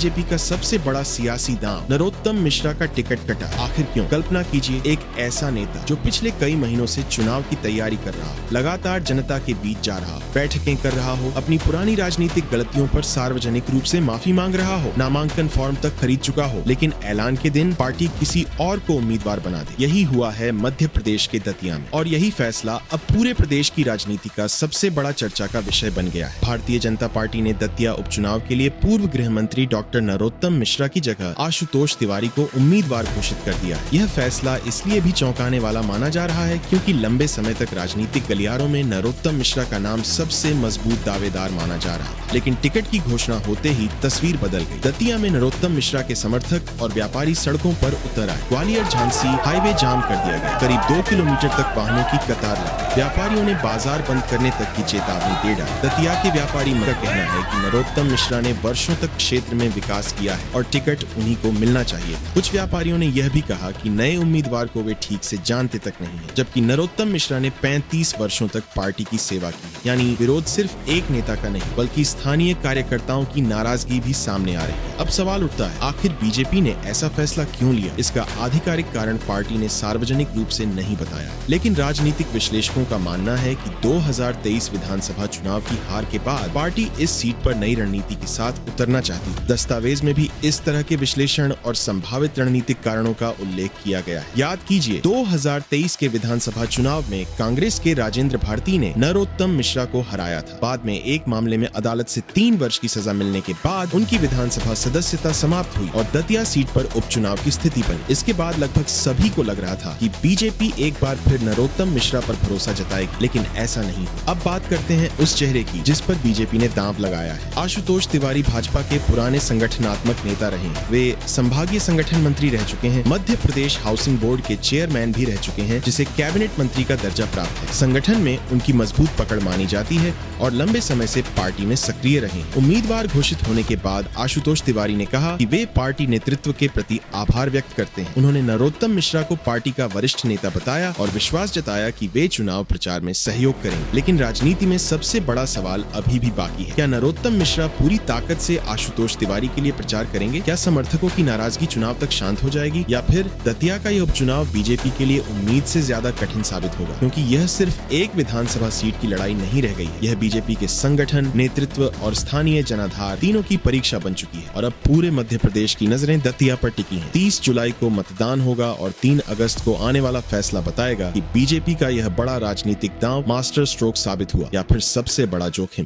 BJP का सबसे बड़ा सियासी दांव नरोत्तम मिश्रा का टिकट कटा। आखिर क्यों? कल्पना कीजिए, एक ऐसा नेता जो पिछले कई महीनों से चुनाव की तैयारी कर रहा हो, लगातार जनता के बीच जा रहा हो, बैठकें कर रहा हो, अपनी पुरानी राजनीतिक गलतियों पर सार्वजनिक रूप से माफी मांग रहा हो, नामांकन फॉर्म तक खरीद चुका हो, लेकिन ऐलान के दिन पार्टी किसी और को उम्मीदवार बना दे। यही हुआ है मध्य प्रदेश के दतिया में, और यही फैसला अब पूरे प्रदेश की राजनीति का सबसे बड़ा चर्चा का विषय बन गया है। भारतीय जनता पार्टी ने दतिया उपचुनाव के लिए पूर्व गृह मंत्री डॉक्टर नरोत्तम मिश्रा की जगह आशुतोष तिवारी को उम्मीदवार घोषित कर दिया है। यह फैसला इसलिए भी चौंकाने वाला माना जा रहा है क्योंकि लंबे समय तक राजनीतिक गलियारों में नरोत्तम मिश्रा का नाम सबसे मजबूत दावेदार माना जा रहा है, लेकिन टिकट की घोषणा होते ही तस्वीर बदल गई। दतिया में नरोत्तम मिश्रा के समर्थक और व्यापारी सड़कों पर उतर आए। ग्वालियर झांसी हाईवे जाम कर दिया गया। करीब 2 किलोमीटर तक वाहनों की कतार लग गई। व्यापारियों ने बाजार बंद करने तक की चेतावनी दे डाली। दतिया के व्यापारी का कहना है कि नरोत्तम मिश्रा ने वर्षों तक क्षेत्र में विकास किया है और टिकट उन्हीं को मिलना चाहिए था। कुछ व्यापारियों ने यह भी कहा कि नए उम्मीदवार को वे ठीक से जानते तक नहीं है, जबकि नरोत्तम मिश्रा ने 35 वर्षों तक पार्टी की सेवा की। यानी विरोध सिर्फ एक नेता का नहीं बल्कि स्थानीय कार्यकर्ताओं की नाराजगी भी सामने आ रही है। अब सवाल उठता है, आखिर बीजेपी ने ऐसा फैसला क्यों लिया? इसका आधिकारिक कारण पार्टी ने सार्वजनिक रूप से नहीं बताया, लेकिन राजनीतिक विश्लेषकों का मानना है कि 2023 विधानसभा चुनाव की हार के बाद पार्टी इस सीट पर नई रणनीति के साथ उतरना चाहती है। दस्तावेज में भी इस तरह के विश्लेषण और संभावित रणनीतिक कारणों का उल्लेख किया गया है। याद कीजिए, 2023 के विधानसभा चुनाव में कांग्रेस के राजेंद्र भारती ने नरोत्तम मिश्रा को हराया था। बाद में एक मामले में अदालत से 3 वर्ष की सजा मिलने के बाद उनकी विधानसभा सदस्यता समाप्त हुई और दतिया सीट पर उपचुनाव की स्थिति बनी। इसके बाद लगभग सभी को लग रहा था कि बीजेपी एक बार फिर नरोत्तम मिश्रा पर भरोसा जताएगी, लेकिन ऐसा नहीं हुआ। अब बात करते हैं उस चेहरे की जिस पर बीजेपी ने दांव लगाया है। आशुतोष तिवारी भाजपा के पुराने संगठनात्मक नेता रहे हैं। वे संभागीय संगठन मंत्री रह चुके हैं, मध्य प्रदेश हाउसिंग बोर्ड के चेयरमैन भी रह चुके हैं, जिसे कैबिनेट मंत्री का दर्जा प्राप्त है। संगठन में उनकी मजबूत पकड़ मानी जाती है और लंबे समय से पार्टी में सक्रिय रहे। उम्मीदवार घोषित होने के बाद आशुतोष तिवारी ने कहा कि वे पार्टी नेतृत्व के प्रति आभार व्यक्त करते हैं। उन्होंने नरोत्तम मिश्रा को पार्टी का वरिष्ठ नेता बताया और विश्वास जताया कि वे चुनाव प्रचार में सहयोग करेंगे। लेकिन राजनीति में सबसे बड़ा सवाल अभी भी बाकी है। क्या नरोत्तम मिश्रा पूरी ताकत से आशुतोष तिवारी के लिए प्रचार करेंगे? क्या समर्थकों की नाराजगी चुनाव तक शांत हो जाएगी, या फिर दतिया का यह उपचुनाव बीजेपी के लिए उम्मीद से ज्यादा कठिन साबित होगा? क्योंकि यह सिर्फ एक विधानसभा सीट की लड़ाई नहीं रह गई है, यह बीजेपी के संगठन, नेतृत्व और स्थानीय जनाधार तीनों की परीक्षा बन चुकी है। और अब पूरे मध्य प्रदेश की नजरें दतिया पर टिकी हैं। 30 जुलाई को मतदान होगा और 3 अगस्त को आने वाला फैसला बताएगा कि बीजेपी का यह बड़ा राजनीतिक दांव मास्टर स्ट्रोक साबित हुआ या फिर सबसे बड़ा जोखिम।